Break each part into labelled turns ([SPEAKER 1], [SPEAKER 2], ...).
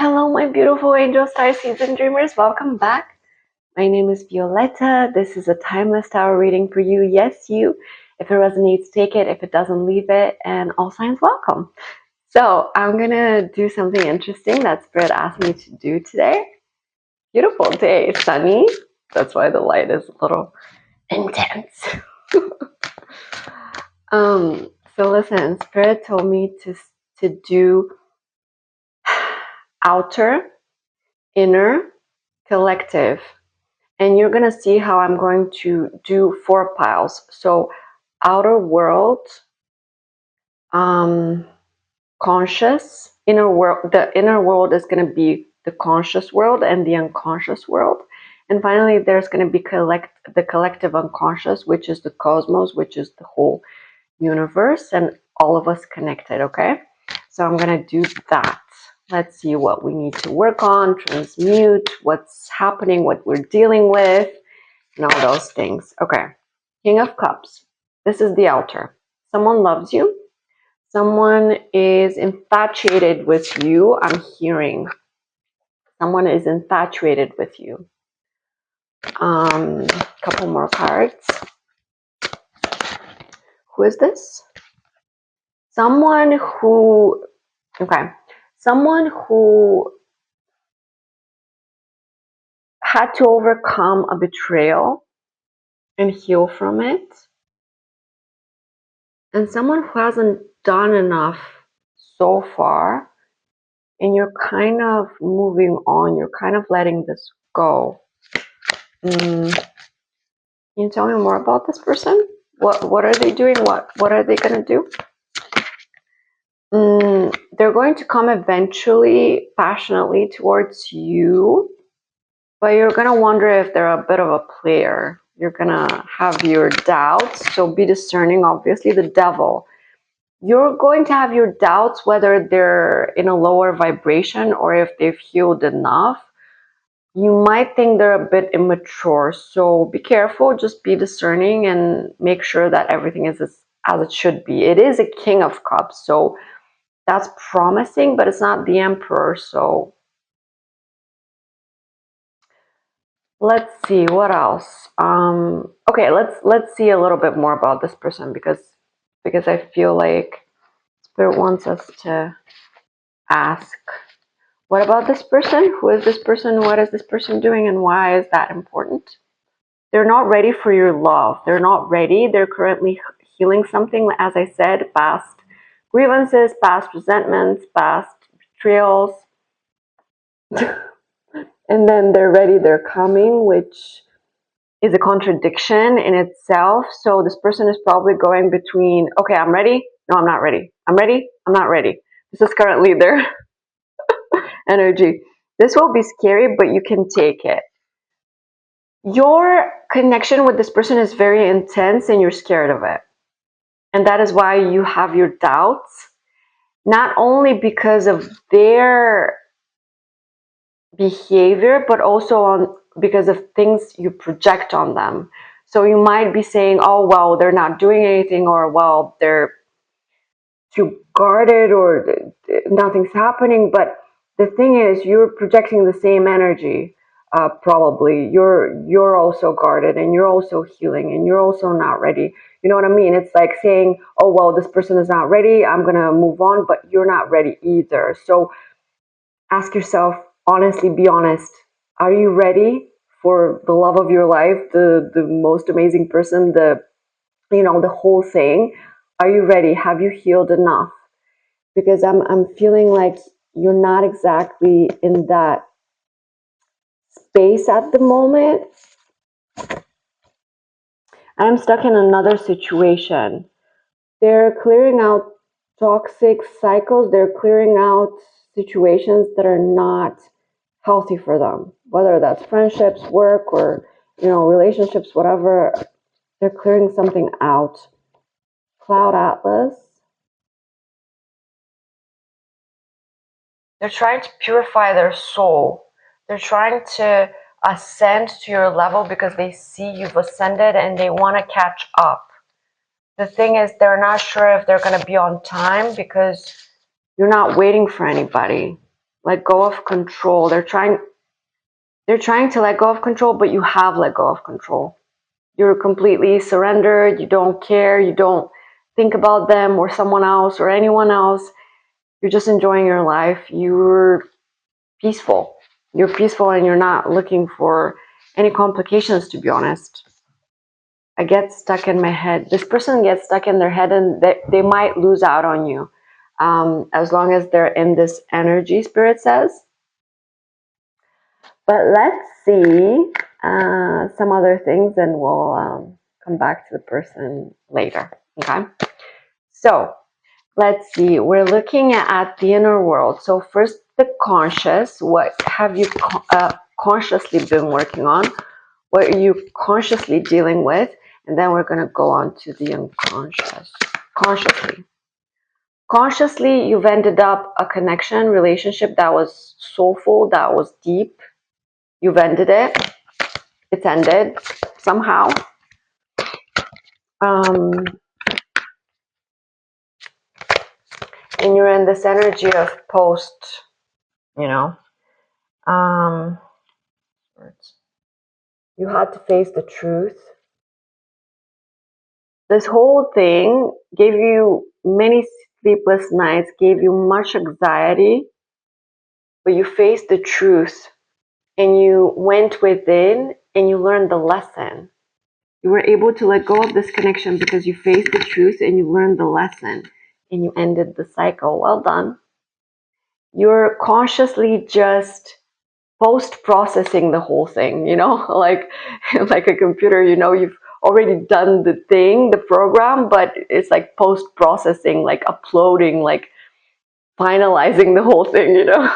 [SPEAKER 1] Hello, my beautiful angel starseeds and dreamers. Welcome back. My name is Violeta. This is a timeless tarot reading for you. Yes, you. If it resonates, take it. If it doesn't, leave it. And all signs welcome. So I'm going to do something interesting that Spirit asked me to do today. Beautiful day. Sunny. That's why the light is a little intense. So listen, Spirit told me to do outer, inner, collective, and you're gonna see how I'm going to do 4 piles. So outer world, conscious, inner world. The inner world is gonna be the conscious world and the unconscious world, and finally there's gonna be the collective unconscious, which is the cosmos, which is the whole universe and all of us connected. Okay, so I'm gonna do that. Let's see what we need to work on, transmute, what's happening, what we're dealing with, and all those things. Okay, King of Cups. This is the outer. Someone loves you. Someone is infatuated with you. I'm hearing someone is infatuated with you. Couple more cards. Who is this? Someone who had to overcome a betrayal and heal from it, and someone who hasn't done enough so far, and you're kind of moving on, you're kind of letting this go. Can you tell me more about this person? What are they doing? What are they gonna do? They're going to come eventually passionately towards you, but you're gonna wonder if they're a bit of a player. You're gonna have your doubts, so be discerning. Obviously, the devil. You're going to have your doubts whether they're in a lower vibration or if they've healed enough. You might think they're a bit immature, so be careful. Just be discerning and make sure that everything is as it should be. It is a King of Cups, so that's promising, but it's not the Emperor. So let's see what else. Okay, let's see a little bit more about this person because I feel like Spirit wants us to ask, what about this person? Who is this person? What is this person doing? And why is that important? They're not ready for your love. They're not ready. They're currently healing something, as I said, past grievances, past resentments, past betrayals. And then they're ready, they're coming, which is a contradiction in itself. So this person is probably going between, okay, I'm ready. No, I'm not ready. I'm ready. I'm not ready. This is currently their energy. This will be scary, but you can take it. Your connection with this person is very intense and you're scared of it. And that is why you have your doubts, not only because of their behavior, but also because of things you project on them. So you might be saying, oh, well, they're not doing anything, or well, they're too guarded, or nothing's happening. But the thing is, you're projecting the same energy. Probably you're also guarded, and you're also healing, and you're also not ready. You know what I mean? It's like saying, oh, well, this person is not ready, I'm gonna move on, but you're not ready either. So ask yourself, honestly, be honest. Are you ready for the love of your life, the most amazing person, the whole thing? Are you ready? Have you healed enough? Because I'm feeling like you're not exactly in that space at the moment. I'm stuck in another situation. They're clearing out toxic cycles. They're clearing out situations that are not healthy for them, whether that's friendships, work, or relationships, whatever. They're clearing something out. Cloud Atlas. They're trying to purify their soul. They're trying to ascend to your level because they see you've ascended and they want to catch up. The thing is, they're not sure if they're going to be on time because you're not waiting for anybody. let go of control. They're trying to let go of control, but you have let go of control. You're completely surrendered. You don't care. You don't think about them or someone else or anyone else. You're just enjoying your life. You're peaceful. You're peaceful and you're not looking for any complications, to be honest. I get stuck in my head. This person gets stuck in their head and they might lose out on you as long as they're in this energy, Spirit says. But let's see some other things and we'll come back to the person later. Okay. So let's see. We're looking at the inner world. So first, the conscious. What have you consciously been working on? What are you consciously dealing with? And then we're going to go on to the unconscious. Consciously, you've ended up a connection, relationship that was soulful, that was deep. You've ended it. It's ended somehow. And you're in this energy of post, you know. You had to face the truth. This whole thing gave you many sleepless nights, gave you much anxiety, but you faced the truth and you went within and you learned the lesson. You were able to let go of this connection because you faced the truth and you learned the lesson and you ended the cycle. Well done. You're consciously just post-processing the whole thing, you know, like a computer, you know, you've already done the thing, the program, but it's like post-processing, like uploading, like finalizing the whole thing, you know.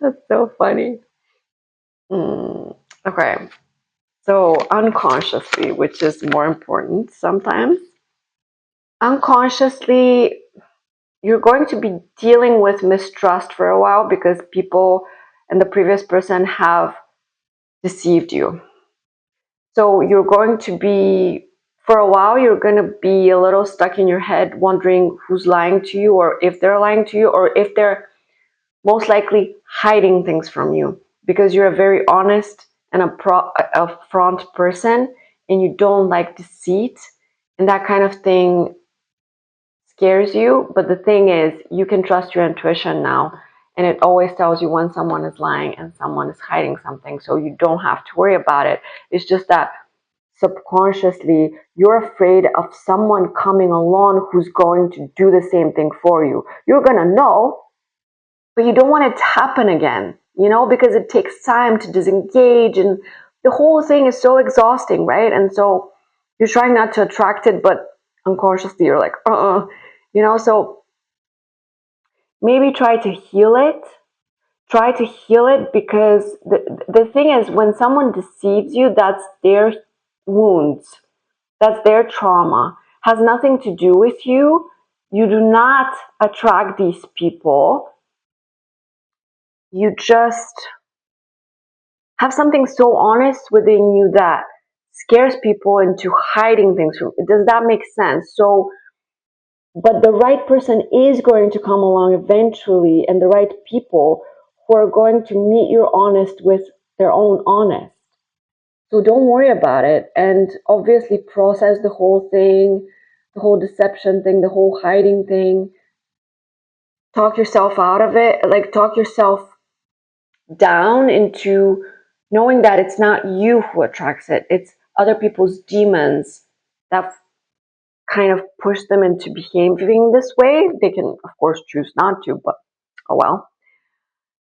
[SPEAKER 1] That's so funny. Okay, so unconsciously, which is more important sometimes, unconsciously you're going to be dealing with mistrust for a while because people and the previous person have deceived you. So you're going to be, for a while, you're going to be a little stuck in your head wondering who's lying to you or if they're lying to you or if they're most likely hiding things from you because you're a very honest and upfront person and you don't like deceit and that kind of thing scares you. But the thing is, you can trust your intuition now and it always tells you when someone is lying and someone is hiding something, so you don't have to worry about it. It's just that subconsciously you're afraid of someone coming along who's going to do the same thing for you. You're gonna know, but you don't want it to happen again, you know, because it takes time to disengage and the whole thing is so exhausting, right? And so you're trying not to attract it, but unconsciously you're like, you know, so maybe try to heal it. Try to heal it because the thing is, when someone deceives you, that's their wounds. That's their trauma. Has nothing to do with you. You do not attract these people. You just have something so honest within you that scares people into hiding things from. Does that make sense? So, but the right person is going to come along eventually, and the right people who are going to meet your honest with their own honest. So don't worry about it, and obviously process the whole thing, the whole deception thing, the whole hiding thing. Talk yourself out of it, like talk yourself down into knowing that it's not you who attracts it, it's other people's demons that kind of push them into behaving this way. They can, of course, choose not to, but oh well.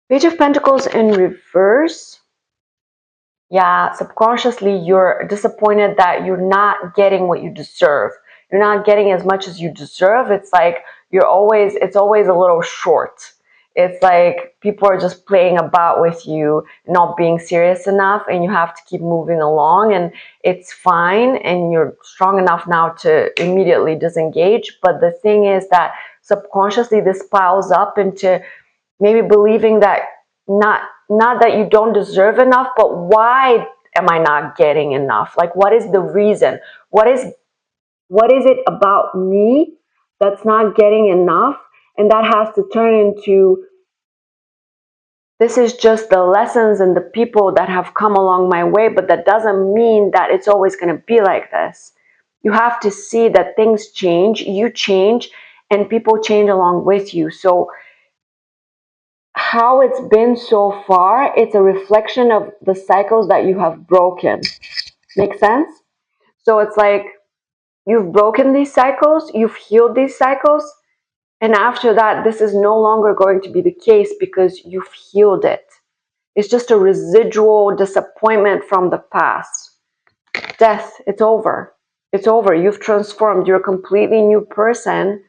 [SPEAKER 1] Page of Pentacles in reverse. Yeah, subconsciously you're disappointed that you're not getting what you deserve. You're not getting as much as you deserve. It's like it's always a little short. It's like people are just playing about with you, not being serious enough, and you have to keep moving along, and it's fine, and you're strong enough now to immediately disengage. But the thing is that subconsciously this piles up into maybe believing that not that you don't deserve enough, but why am I not getting enough? Like, what is the reason? What is it about me that's not getting enough? And that has to turn into This is just the lessons and the people that have come along my way, but that doesn't mean that it's always going to be like this. You have to see that things change, you change, and people change along with you. So how it's been so far, it's a reflection of the cycles that you have broken. Make sense? So it's like you've broken these cycles, you've healed these cycles, and after that, this is no longer going to be the case because you've healed it. It's just a residual disappointment from the past. Death, it's over. It's over. You've transformed. You're a completely new person.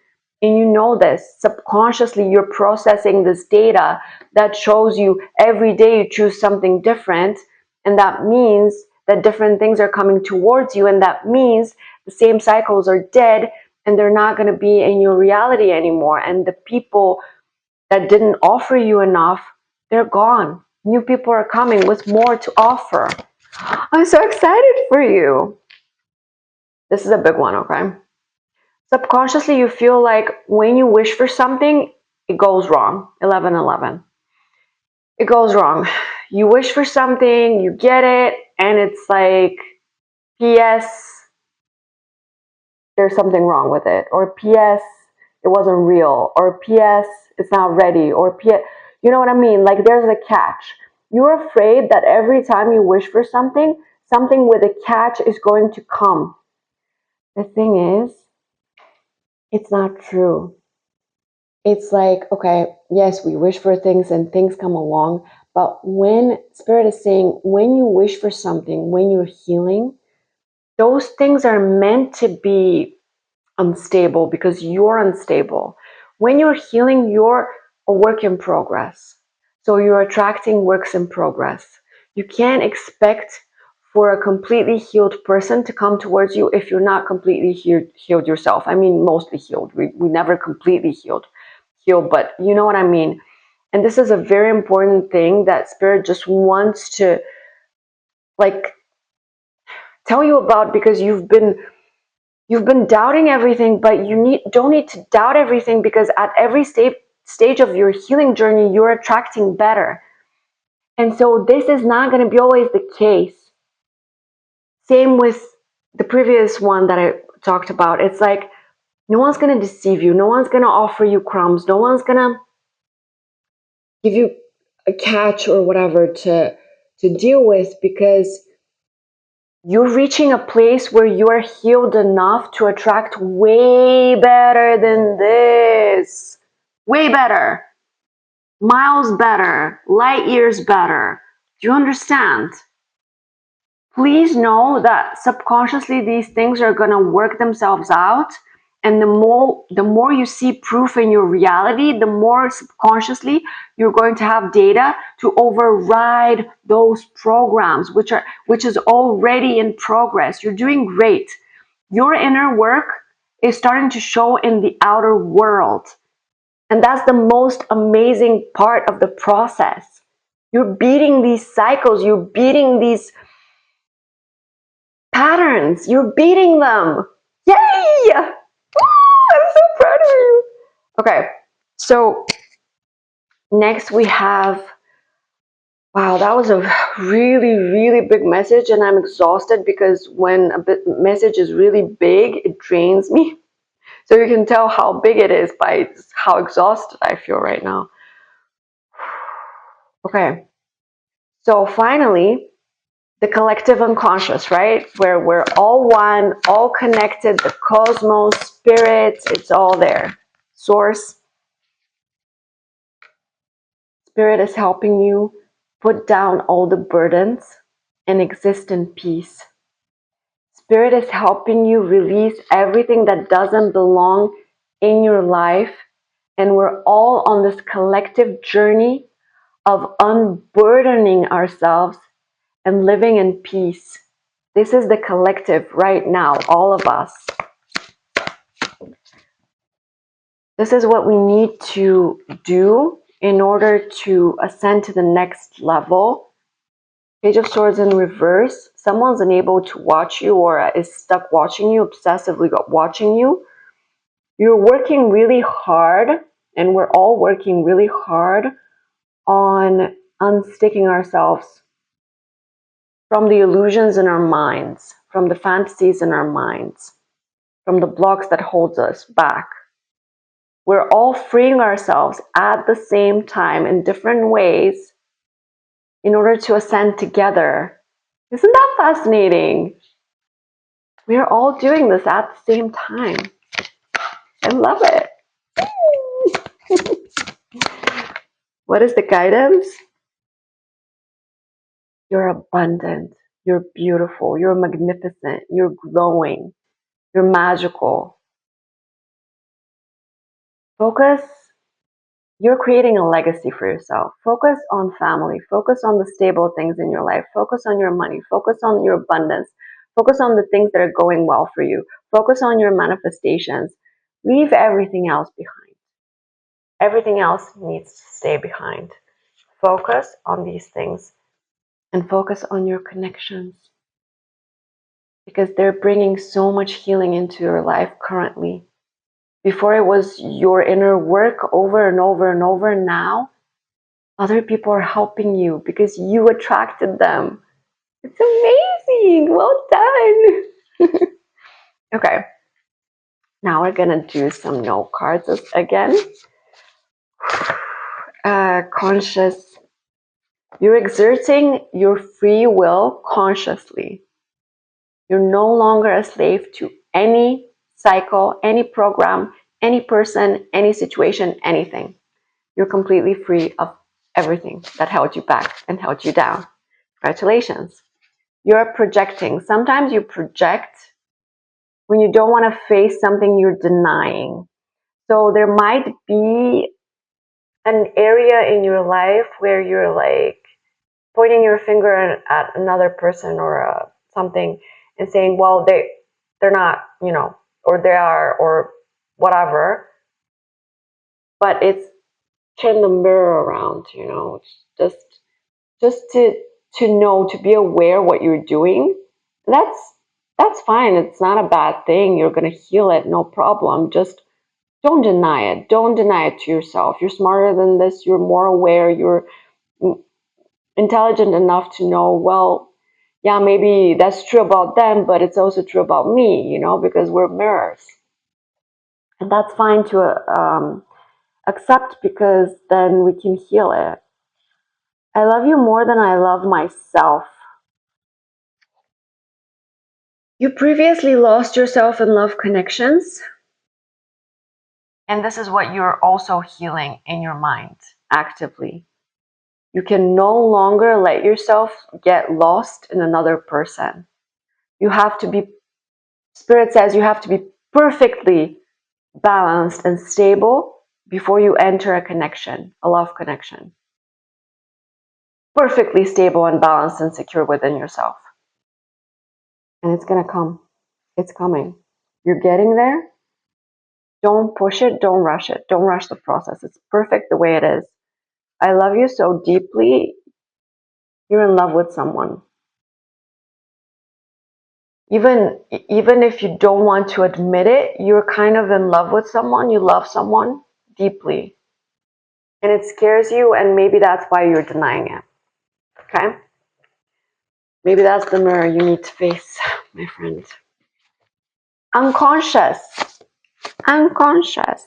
[SPEAKER 1] And you know this. Subconsciously, you're processing this data that shows you every day you choose something different. And that means that different things are coming towards you. And that means the same cycles are dead and they're not going to be in your reality anymore. And the people that didn't offer you enough, they're gone. New people are coming with more to offer. I'm so excited for you. This is a big one, okay? Subconsciously, you feel like when you wish for something, it goes wrong. 1111. It goes wrong. You wish for something, you get it, and it's like, P.S., there's something wrong with it. Or P.S., it wasn't real. Or P.S., it's not ready. Or P.S., you know what I mean? Like there's a catch. You're afraid that every time you wish for something, something with a catch is going to come. The thing is, it's not true. It's like, okay, yes, we wish for things and things come along, but when Spirit is saying, when you wish for something, when you're healing, those things are meant to be unstable because you're unstable. When you're healing, you're a work in progress. So you're attracting works in progress. You can't expect for a completely healed person to come towards you if you're not completely healed yourself. I mean, mostly healed. We never completely healed, but you know what I mean. And this is a very important thing that Spirit just wants to like tell you about, because you've been doubting everything, but you don't need to doubt everything, because at every stage of your healing journey, you're attracting better. And so this is not going to be always the case. Same with the previous one that I talked about. It's like no one's going to deceive you. No one's going to offer you crumbs. No one's going to give you a catch or whatever to deal with, because you're reaching a place where you are healed enough to attract way better than this. Way better. Miles better. Light years better. Do you understand? Please know that subconsciously these things are going to work themselves out. And the more you see proof in your reality, the more subconsciously you're going to have data to override those programs, which is already in progress. You're doing great. Your inner work is starting to show in the outer world. And that's the most amazing part of the process. You're beating these cycles. You're beating these patterns. You're beating them. Yay! I'm so proud of you. Okay, so next we have, wow, that was a really, really big message, and I'm exhausted because when a message is really big, it drains me. So you can tell how big it is by how exhausted I feel right now. Okay, so finally, the collective unconscious, right? Where we're all one, all connected, the cosmos, spirit, it's all there. Source. Spirit is helping you put down all the burdens and exist in peace. Spirit is helping you release everything that doesn't belong in your life. And we're all on this collective journey of unburdening ourselves and living in peace. This is the collective right now, all of us. This is what we need to do in order to ascend to the next level. Page of Swords in reverse. Someone's unable to watch you or is stuck watching you, obsessively watching you. You're working really hard, and we're all working really hard on unsticking ourselves from the illusions in our minds, from the fantasies in our minds, from the blocks that holds us back. We're all freeing ourselves at the same time in different ways in order to ascend together. Isn't that fascinating? We're all doing this at the same time. I love it. What is the guidance? You're abundant. You're beautiful. You're magnificent. You're glowing. You're magical. Focus. You're creating a legacy for yourself. Focus on family. Focus on the stable things in your life. Focus on your money. Focus on your abundance. Focus on the things that are going well for you. Focus on your manifestations. Leave everything else behind. Everything else needs to stay behind. Focus on these things and focus on your connections, because they're bringing so much healing into your life currently. Before it was your inner work over and over and over, and now other people are helping you because you attracted them. It's amazing. Well done. Okay, now we're gonna do some note cards again. Conscious. You're exerting your free will consciously. You're no longer a slave to any cycle, any program, any person, any situation, anything. You're completely free of everything that held you back and held you down. Congratulations. You're projecting. Sometimes you project when you don't want to face something you're denying. So there might be an area in your life where you're like pointing your finger at another person or something and saying, well, they're not, or they are, or whatever. But it's turn the mirror around, just to know, to be aware what you're doing. That's fine. It's not a bad thing. You're gonna heal it, no problem. Just don't deny it. Don't deny it to yourself. You're smarter than this. You're more aware. You're intelligent enough to know, well, yeah, maybe that's true about them, but it's also true about me, because we're mirrors. And that's fine to accept, because then we can heal it. I love you more than I love myself. You previously lost yourself in love connections. And this is what you're also healing in your mind actively. You can no longer let yourself get lost in another person. You have to be, Spirit says you have to be perfectly balanced and stable before you enter a connection, a love connection. Perfectly stable and balanced and secure within yourself. And it's gonna come. It's coming. You're getting there. Don't push it. Don't rush it. Don't rush the process. It's perfect the way it is. I love you so deeply. You're in love with someone. Even if you don't want to admit it, you're kind of in love with someone. You love someone deeply. And it scares you, and maybe that's why you're denying it. Okay? Maybe that's the mirror you need to face, my friend. Unconscious. Unconscious.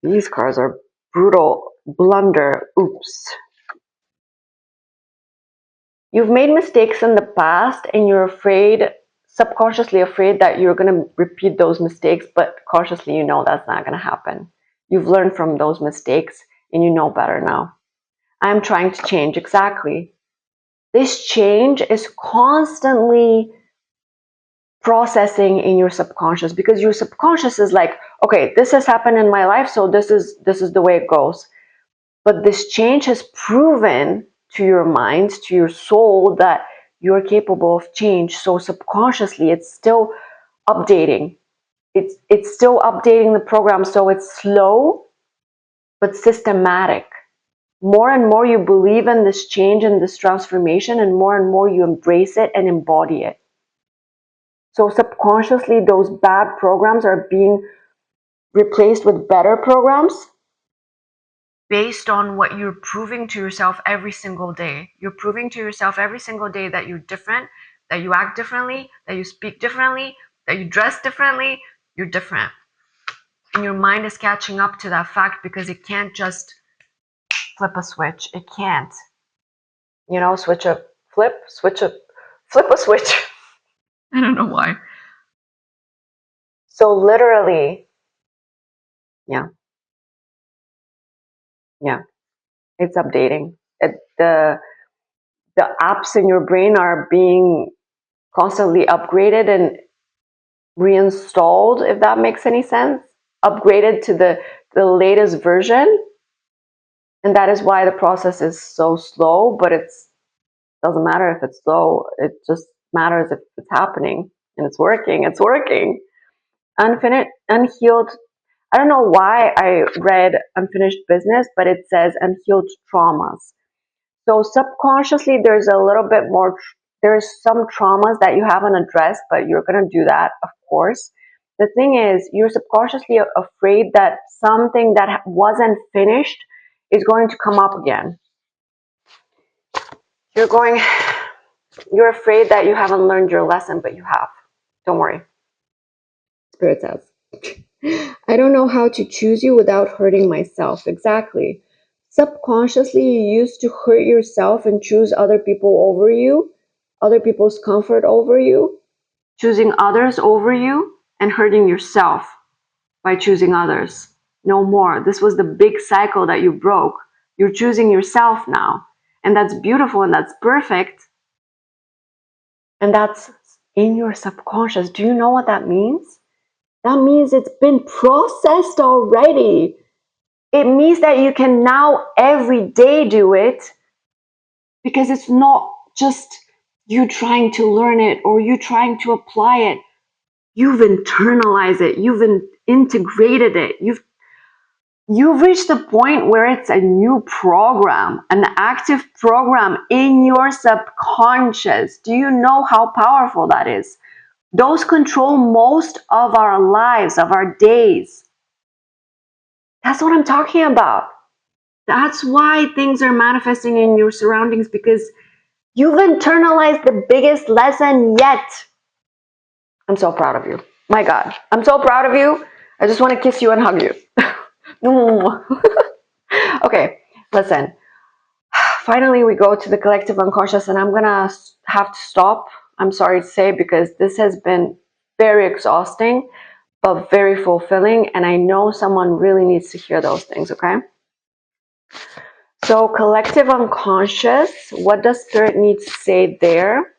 [SPEAKER 1] These cards are brutal. Blunder. Oops. You've made mistakes in the past and you're afraid, subconsciously afraid, that you're going to repeat those mistakes, but consciously you know that's not going to happen. You've learned from those mistakes and you know better now. I'm trying to change. Exactly. This change is constantly processing in your subconscious, because your subconscious is like, okay, this has happened in my life, so this is the way it goes. But this change has proven to your mind, to your soul, that you're capable of change. So subconsciously, it's still updating. It's still updating the program. So it's slow, but systematic. More and more you believe in this change and this transformation, and more you embrace it and embody it. So subconsciously, those bad programs are being replaced with better programs. based on what you're proving to yourself every single day. You're proving to yourself every single day that you're different, that you act differently, that you speak differently, that you dress differently. You're different. And your mind is catching up to that fact because it can't just flip a switch. It can't. You know, switch a flip a switch. I don't know why. So literally, yeah, it's updating. The apps in your brain are being constantly upgraded and reinstalled, if that makes any sense. Upgraded to the latest version. And that is why the process is so slow, but it doesn't matter if it's slow. It just matters if it's happening and it's working. It's working. Unhealed. I don't know why I read unfinished business, but it says unhealed traumas. So subconsciously, there's a little bit more, there's some traumas that you haven't addressed, but you're going to do that, of course. The thing is, you're subconsciously afraid that something that wasn't finished is going to come up again. You're afraid that you haven't learned your lesson, but you have. Don't worry. Spirit says, I don't know how to choose you without hurting myself. Exactly. Subconsciously, you used to hurt yourself and choose other people over you, other people's comfort over you, choosing others over you, and hurting yourself by choosing others. No more. This was the big cycle that you broke. You're choosing yourself now. And that's beautiful and that's perfect. And that's in your subconscious. Do you know what that means? That means it's been processed already. It means that you can now every day do it because it's not just you trying to learn it or you trying to apply it. You've internalized it. You've integrated it. You've reached the point where it's a new program, an active program in your subconscious. Do you know how powerful that is? Those control most of our lives, of our days. That's what I'm talking about. That's why things are manifesting in your surroundings, because you've internalized the biggest lesson yet. I'm so proud of you. My God, I'm so proud of you. I just want to kiss you and hug you. Okay, listen. Finally, we go to the collective unconscious, and I'm going to have to stop. I'm sorry to say, because this has been very exhausting, but very fulfilling. And I know someone really needs to hear those things, okay? So collective unconscious, what does Spirit need to say there?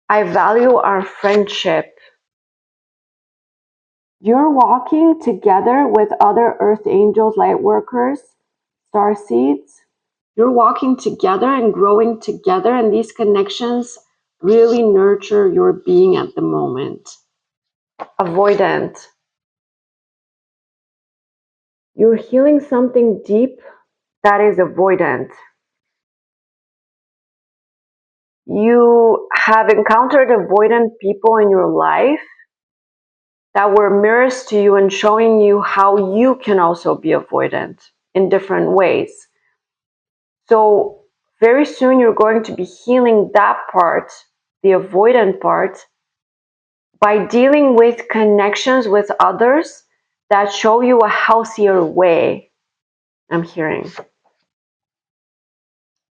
[SPEAKER 1] I value our friendship. You're walking together with other earth angels, light workers, star seeds. You're walking together and growing together, and these connections really nurture your being at the moment. Avoidant. You're healing something deep that is avoidant. You have encountered avoidant people in your life that were mirrors to you and showing you how you can also be avoidant in different ways. So very soon you're going to be healing that part, the avoidant part, by dealing with connections with others that show you a healthier way. I'm hearing.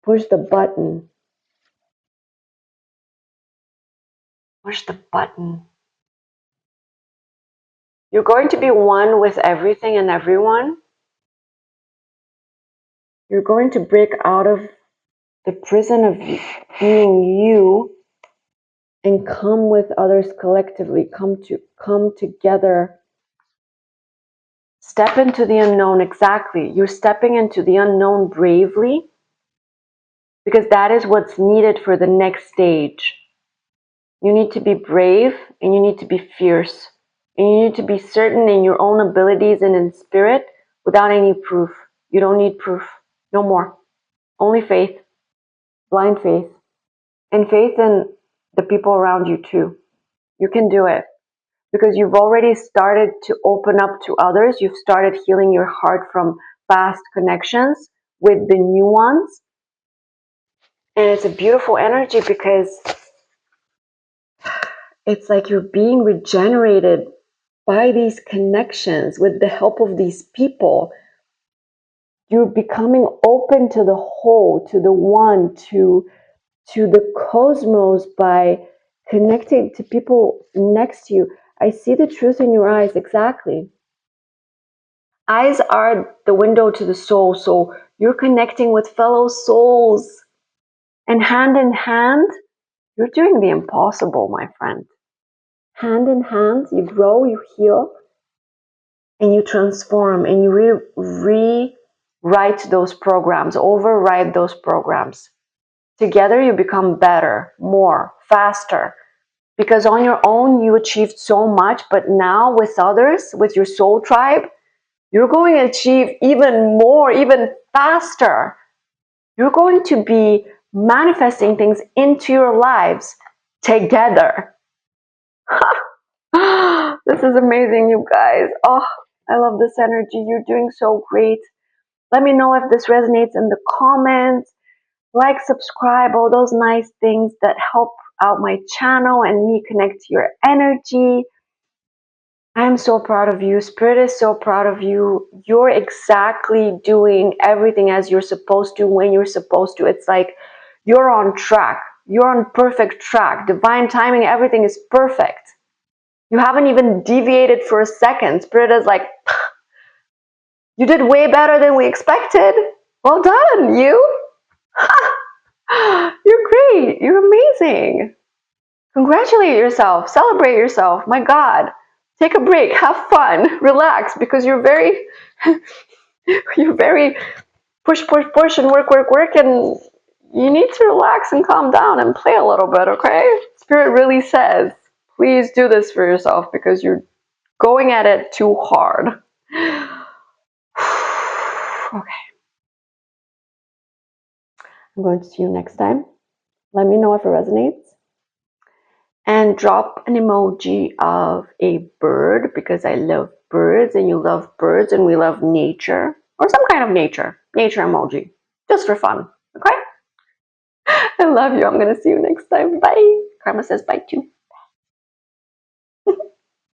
[SPEAKER 1] Push the button. Push the button. You're going to be one with everything and everyone. You're going to break out of the prison of being you and come with others collectively. Come together. Step into the unknown. Exactly. You're stepping into the unknown bravely, because that is what's needed for the next stage. You need to be brave and you need to be fierce. And you need to be certain in your own abilities and in spirit without any proof. You don't need proof. No more. Only faith. Blind faith. And faith in the people around you too. You can do it. because you've already started to open up to others. You've started healing your heart from past connections with the new ones. And it's a beautiful energy because it's like you're being regenerated by these connections with the help of these people. You're becoming open to the whole, to the one, to the cosmos by connecting to people next to you. I see the truth in your eyes, exactly. Eyes are the window to the soul, so you're connecting with fellow souls. And hand in hand, you're doing the impossible, my friend. Hand in hand, you grow, you heal, and you transform, and you rewrite those programs, override those programs. Together, you become better, more, faster. Because on your own, you achieved so much, but now with others, with your soul tribe, you're going to achieve even more, even faster. You're going to be manifesting things into your lives together. This is amazing, you guys. Oh, I love this energy. You're doing so great. Let me know if this resonates in the comments. Like, subscribe, all those nice things that help out my channel and me connect to your energy. I'm so proud of you. Spirit is so proud of you. You're exactly doing everything as you're supposed to, when you're supposed to. It's like you're on track. You're on perfect track. Divine timing, everything is perfect. You haven't even deviated for a second. Spirit is like, you did way better than we expected. Well done, you. You're great. You're amazing. Congratulate yourself. Celebrate yourself. My God. Take a break. Have fun. Relax, because you're very push, and work, and you need to relax and calm down and play a little bit, okay? Spirit really says, please do this for yourself because you're going at it too hard. Okay. I'm going to see you next time. Let me know if it resonates. And drop an emoji of a bird, because I love birds and you love birds and we love nature, or some kind of nature emoji, just for fun. Okay? I love you. I'm going to see you next time. Bye. Karma says bye too.